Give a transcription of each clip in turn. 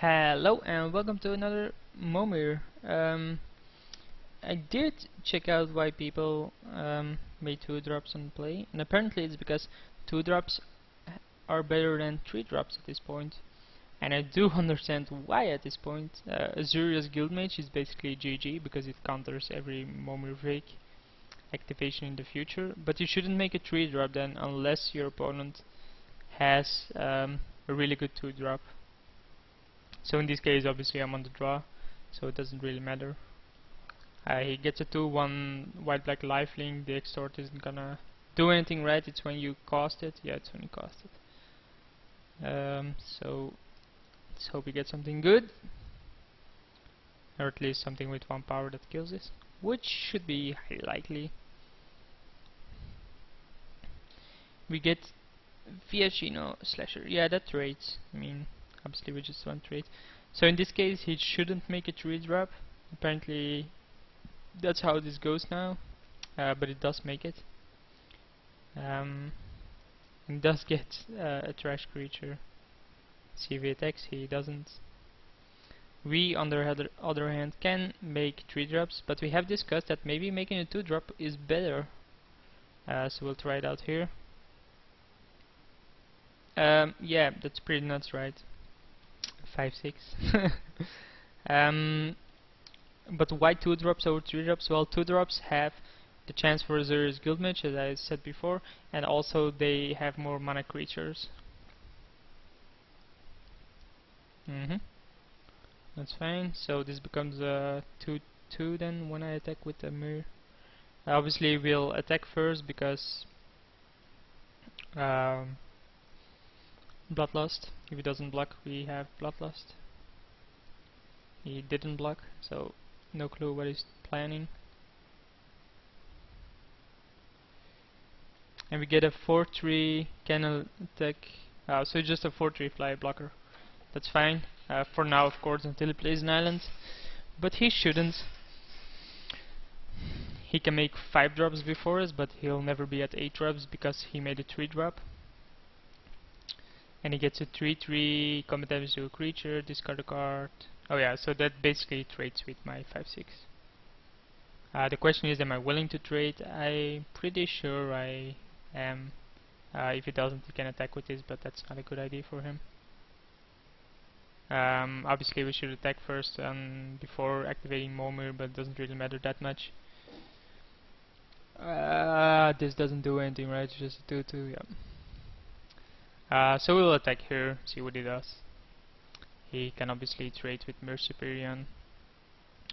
Hello and welcome to another Momir. I did check out why people made 2-drops on play, and apparently it's because 2-drops are better than 3-drops at this point. And I do understand why at this point. Azuria's Guildmage is basically GG because it counters every Momir fake activation in the future, but you shouldn't make a 3-drop then unless your opponent has a really good 2-drop. So in this case, obviously I'm on the draw, so it doesn't really matter. He gets a 2/1 white-black lifelink. The extort isn't gonna do anything, right? It's when you cost it. Yeah, it's when you cost it. So let's hope we get something good, or at least something with 1 power that kills this, which should be highly likely. We get Fiashino Slasher. Yeah, that trades. I mean, obviously we just want trade. So in this case, he shouldn't make a 3-drop. Apparently, that's how this goes now, but it does make it. It does get a trash creature. See if he attacks, he doesn't. We, on the other hand, can make 3-drops, but we have discussed that maybe making a 2-drop is better. So we'll try it out here. Yeah, that's pretty nuts, right? 5/6. But why 2-drops over 3-drops? Well, 2-drops have the chance for Azuria's Guildmage, as I said before, and also they have more mana creatures. That's fine. So this becomes a 2/2 then when I attack with the mirror. Obviously we'll attack first because Bloodlust. If he doesn't block, we have Bloodlust. He didn't block, so no clue what he's planning. And we get a 4/3 cannon attack. So just a 4/3 fly blocker. That's fine. For now, of course, until he plays an island. But he shouldn't. He can make 5-drops before us, but he'll never be at 8-drops because he made a 3-drop. And he gets a 3/3 combat damage to a creature, discard a card. Oh yeah, so that basically trades with my 5/6. The question is, am I willing to trade? I'm pretty sure I am. If he doesn't, he can attack with this, but that's not a good idea for him. Obviously we should attack first before activating Momir, but it doesn't really matter that much. This doesn't do anything, right? It's just a 2/2, yeah. So we'll attack here, see what he does. He can obviously trade with Merciperion,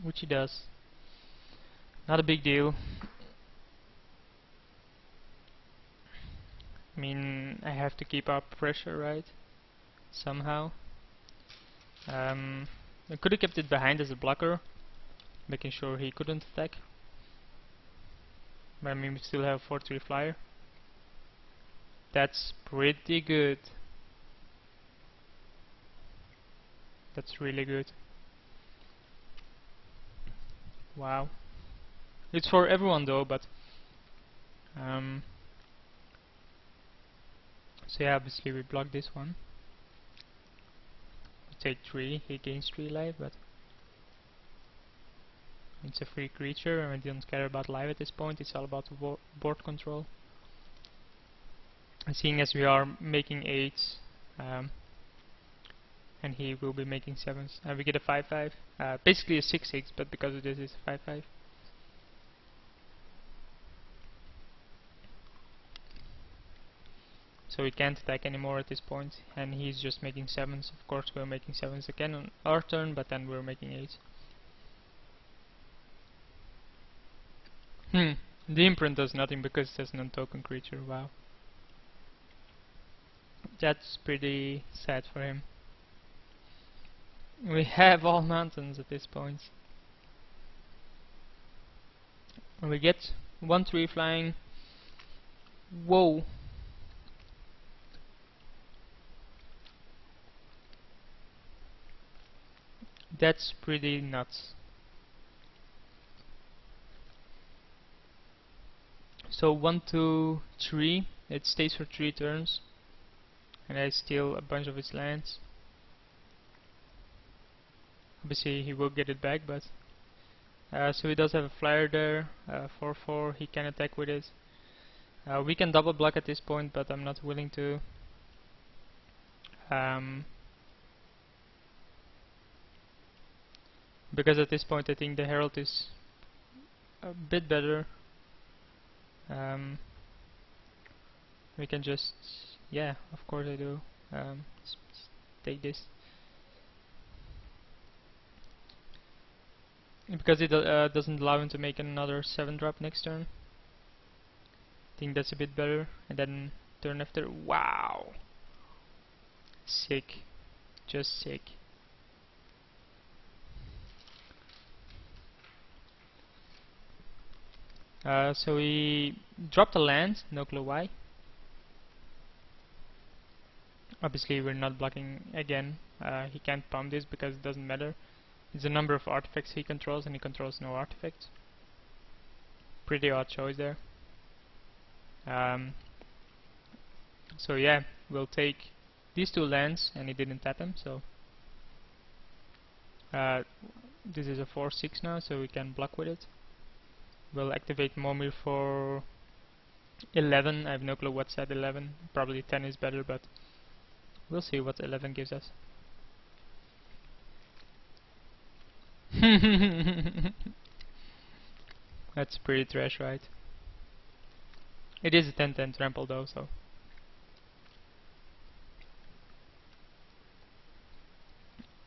which he does. Not a big deal. I mean, I have to keep up pressure, right? Somehow. I could have kept it behind as a blocker, making sure he couldn't attack. But I mean, we still have 4/3 flyer. That's pretty good. That's really good. Wow. It's for everyone though, but so yeah, obviously we block this one. We take 3, he gains 3 life, but it's a free creature and we don't care about life at this point. It's all about board control. And seeing as we are making 8s, and he will be making 7s, we get a 5/5. Basically a 6/6, but because of this it's a 5/5. So we can't attack anymore at this point, and he's just making 7s. Of course we're making 7s again on our turn, but then we're making 8s. The imprint does nothing because it says non-token creature. Wow. That's pretty sad for him. We have all mountains at this point. And we get 1/3 flying. Whoa. That's pretty nuts. So 1, 2, 3. It stays for 3 turns. And I steal a bunch of its lands. Obviously he will get it back, but so he does have a flyer there, 4/4. He can attack with it. We can double block at this point, but I'm not willing to. Um, because at this point I think the Herald is a bit better. We can just, yeah, of course I do. Just take this. Because it doesn't allow him to make another 7-drop next turn. I think that's a bit better. And then turn after, wow! Sick. Just sick. So he dropped a land, no clue why. Obviously we're not blocking again. He can't pump this because it doesn't matter. It's a number of artifacts he controls and he controls no artifacts. Pretty odd choice there. So yeah, we'll take these 2 lands and he didn't tap them, so this is a 4/6 now, so we can block with it. We'll activate Momir for 11. I have no clue what's at 11. Probably 10 is better, but we'll see what 11 gives us. That's pretty trash, right? It is a 10/10 trample though, so.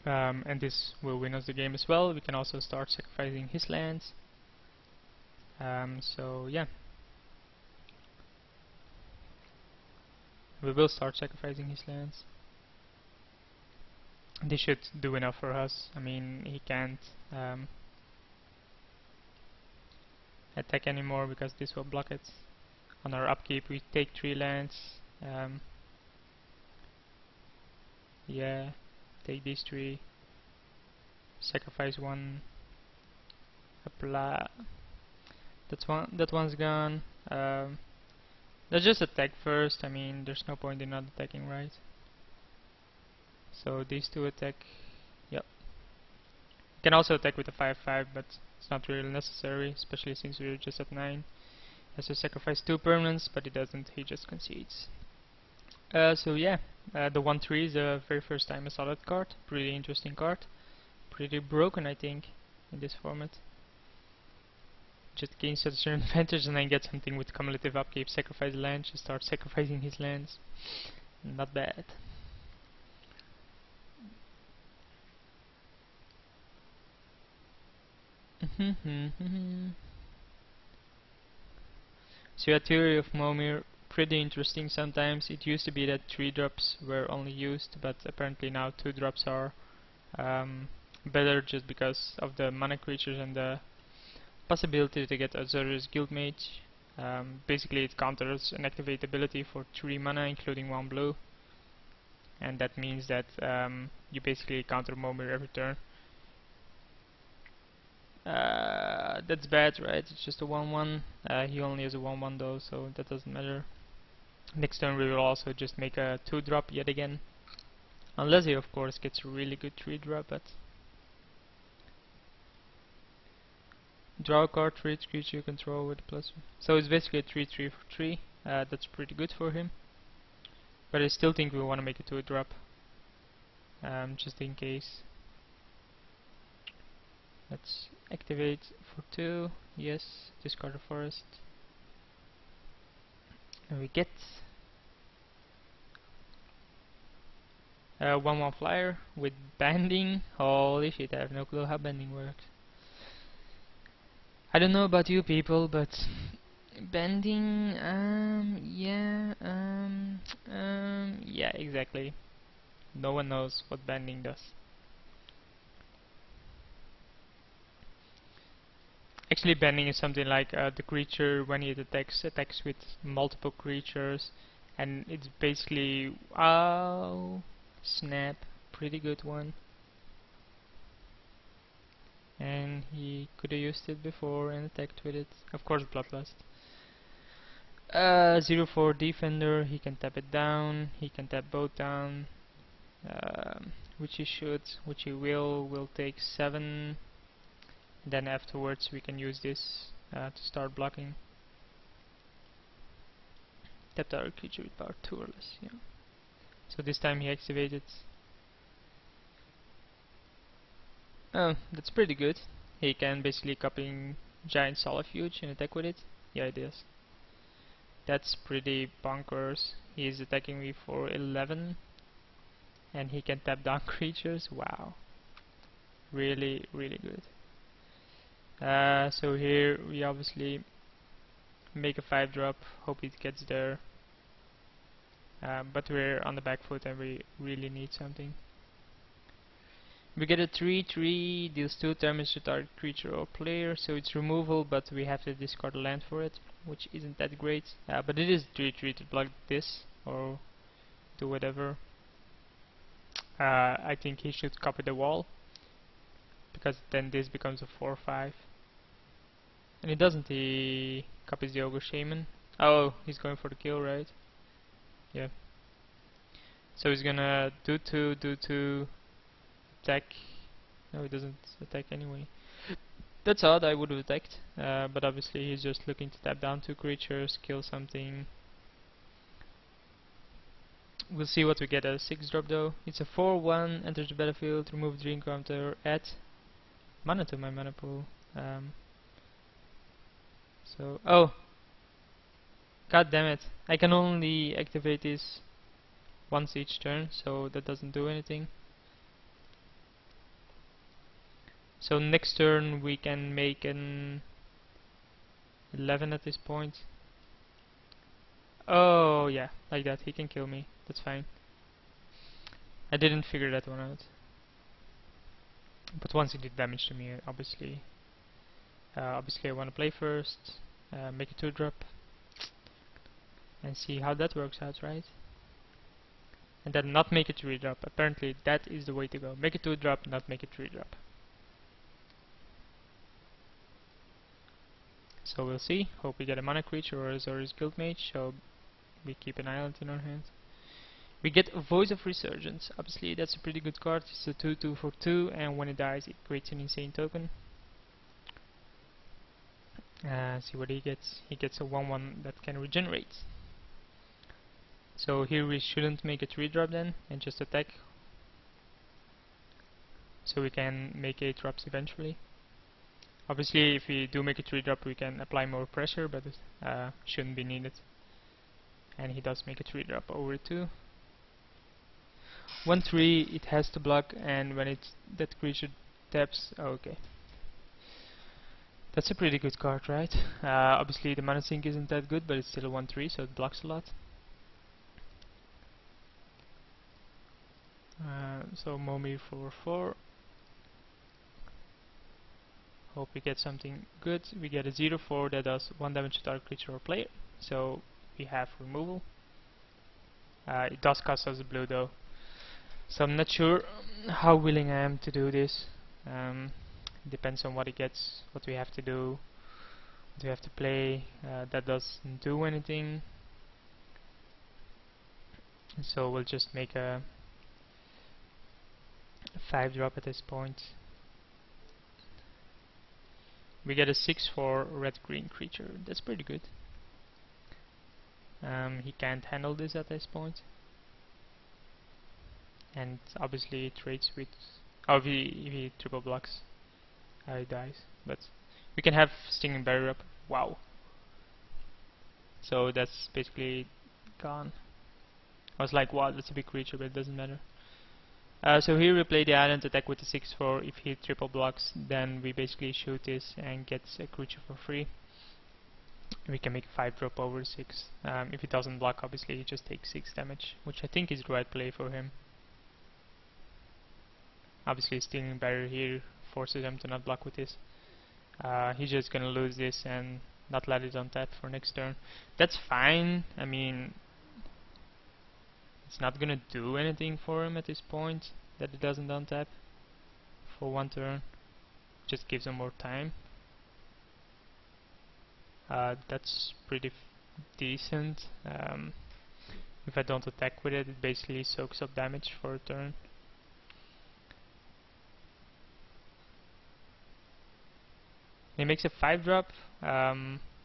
And this will win us the game as well. We can also start sacrificing his lands. So yeah. We will start sacrificing his lands. This should do enough for us. I mean, he can't attack anymore because this will block it. On our upkeep we take 3 lands. Yeah, take these 3. Sacrifice 1. Apply. That one's gone. Let's just attack first. I mean, there's no point in not attacking, right? So these 2 attack. Yep. You can also attack with a 5/5, but it's not really necessary, especially since we're just at 9. Has to sacrifice 2 permanents, but he doesn't. He just concedes. So yeah, the 1/3 is the very first time I saw that card. Pretty interesting card. Pretty broken, I think, in this format. Just gain such an advantage and then get something with cumulative upkeep. Sacrifice a land, just start sacrificing his lands. Not bad. So yeah, theory of Momir, pretty interesting sometimes. It used to be that 3-drops were only used, but apparently now 2-drops are better just because of the mana creatures and the possibility to get Azura's Guildmage. Basically it counters an activate ability for 3 mana including 1 blue, and that means that you basically counter Momir every turn. That's bad, right? It's just a 1/1. He only has a 1/1 though, so that doesn't matter. Next turn we will also just make a 2-drop yet again. Unless he of course gets a really good 3-drop, but draw a card for each creature you control with plus. So it's basically a 3/3 for 3. That's pretty good for him. But I still think we want to make a 2-drop. Just in case. Let's activate for 2. Yes, discard a forest. And we get 1/1 flyer with banding. Holy shit, I have no clue how banding works. I don't know about you people, but banding, yeah, exactly. No one knows what banding does. Actually, banding is something like the creature, when it attacks with multiple creatures, and it's basically, oh, snap, pretty good one. And he could have used it before and attacked with it. Of course, Bloodlust. 0/4 defender, he can tap it down, he can tap both down. which he should, which he will take 7. Then afterwards we can use this to start blocking. Tap target creature with power 2 or less, yeah. So this time he activated. Oh, that's pretty good. He can basically copy giant solifuge and attack with it. Yeah, it is. That's pretty bonkers. He is attacking me for 11 and he can tap down creatures. Wow. Really, really good. So here we obviously make a 5-drop, hope it gets there. But we're on the back foot and we really need something. We get a 3/3, deals 2 damage to target creature or player, so it's removal, but we have to discard a land for it, which isn't that great. But it is 3/3 to block this, or do whatever. I think he should copy the wall, because then this becomes a 4/5. And he doesn't, he copies the Ogre Shaman. Oh, he's going for the kill, right? Yeah. So he's gonna do 2, attack. No, he doesn't attack anyway. That's odd, I would have attacked. But obviously he's just looking to tap down 2 creatures, kill something. We'll see what we get as 6-drop though. It's a 4/1, enters the battlefield, remove dream counter, add mana to my mana pool. Oh, god damn it. I can only activate this once each turn, so that doesn't do anything. So next turn we can make an 11 at this point. Oh yeah, like that, he can kill me, that's fine. I didn't figure that one out. But once he did damage to me, obviously I want to play first, make a 2-drop, and see how that works out, right? And then not make a 3-drop. Apparently that is the way to go. Make a 2-drop, not make a 3-drop. So we'll see. Hope we get a mana creature or Azorius Guildmage, so we keep an island in our hand. We get a Voice of Resurgence. Obviously that's a pretty good card. It's a 2/2 for 2, and when it dies it creates an insane token. See what he gets. He gets a 1/1 that can regenerate. So here we shouldn't make a 3-drop then, and just attack. So we can make 8 drops eventually. Obviously if we do make a 3-drop we can apply more pressure, but it shouldn't be needed. And he does make a 3-drop over 2. 1/3, it has to block, and when that creature taps, okay. That's a pretty good card, right? Obviously the mana sink isn't that good, but it's still a 1/3, so it blocks a lot. So Momir for 4. Hope we get something good. We get a 0/4 that does 1 damage to target creature or player, so we have removal. It does cost us a blue though, so I'm not sure how willing I am to do this. Depends on what it gets, what we have to do, what we have to play. That doesn't do anything, so we'll just make a 5-drop at this point. We get a 6/4 red-green creature. That's pretty good. He can't handle this at this point, and obviously it trades with. Oh, if he triple blocks, he dies. But we can have Stinging Barrier up. Wow. So that's basically gone. I was like, wow, that's a big creature, but it doesn't matter. So here we play the island, attack with the 6/4. If he triple blocks, then we basically shoot this and get a creature for free. We can make a 5-drop over 6. If he doesn't block, obviously he just takes 6 damage, which I think is the right play for him. Obviously Stinging Barrier here forces him to not block with this. He's just gonna lose this and not let it on tap for next turn. That's fine. I mean, it's not gonna do anything for him at this point that it doesn't untap for 1 turn. Just gives him more time. That's pretty decent. If I don't attack with it, it basically soaks up damage for a turn. He makes a 5-drop,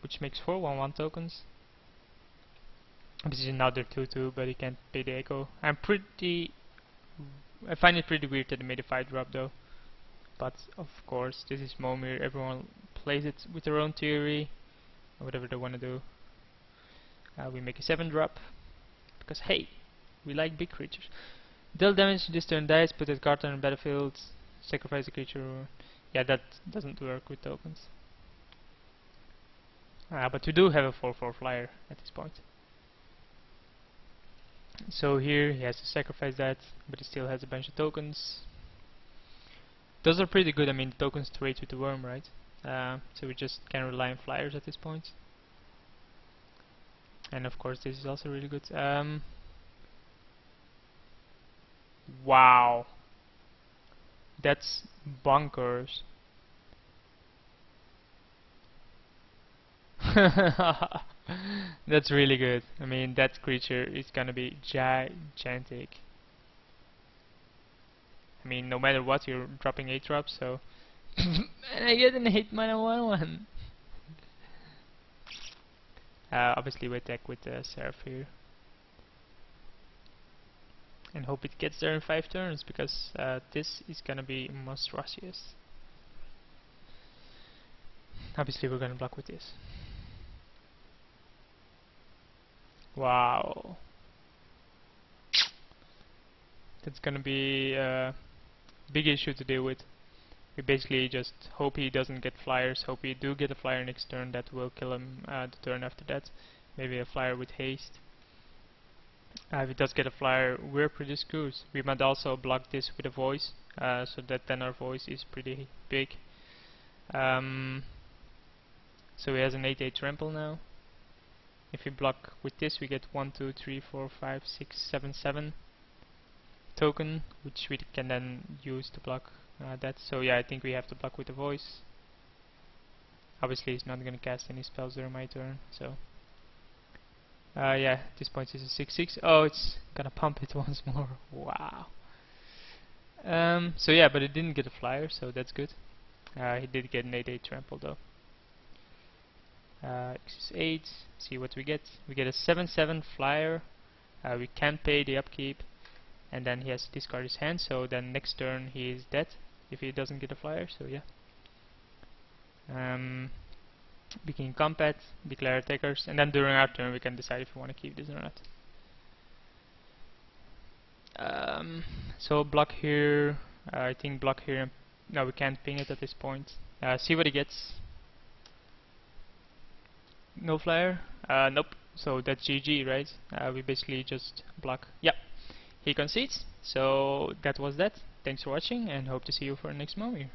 which makes 4 1/1 tokens. Obviously now they're 2/2, but he can't pay the echo. I find it pretty weird that he made a 5-drop though. But of course, this is Momir. Everyone plays it with their own theory, or whatever they want to do. We make a 7-drop because hey, we like big creatures. Deal damage this turn dies, put a card on the battlefield, sacrifice a creature. Yeah, that doesn't work with tokens. But we do have a 4/4 flyer at this point. So here he has to sacrifice that, but he still has a bunch of tokens. Those are pretty good. I mean, the tokens trade with the worm, right? So we just can rely on flyers at this point. And of course, this is also really good. Wow, that's bonkers. That's really good. I mean, that creature is gonna be gigantic. I mean, no matter what, you're dropping 8 drops, so. And I get an 8 mana 1/1. Obviously, we attack with the Seraph here. And hope it gets there in 5 turns, because this is gonna be monstrous. Obviously, we're gonna block with this. Wow. That's gonna be a big issue to deal with. We basically just hope he doesn't get flyers, hope we do get a flyer next turn that will kill him the turn after that. Maybe a flyer with haste. If he does get a flyer, we're pretty screwed. We might also block this with a voice, so that then our voice is pretty big. So he has an 8/8 trample now. If we block with this, we get 1, 2, 3, 4, 5, 6, 7, 7 token, which we can then use to block that. So yeah, I think we have to block with the voice. Obviously he's not gonna cast any spells during my turn, so yeah, at this point it's a 6/6. Oh, it's gonna pump it once more. Wow. So yeah, but it didn't get a flyer, so that's good. He did get an 8/8 trample though. X8, see what we get. We get a 7/7 flyer. We can't pay the upkeep, and then he has to discard his hand, so then next turn he is dead if he doesn't get a flyer, so yeah. Begin combat, declare attackers, and then during our turn we can decide if we want to keep this or not. So block here, I think block here, no, we can't ping it at this point. See what he gets. No flyer? Nope. So that's GG, right? We basically just block. Yep. He concedes. So that was that. Thanks for watching, and hope to see you for the next Momir.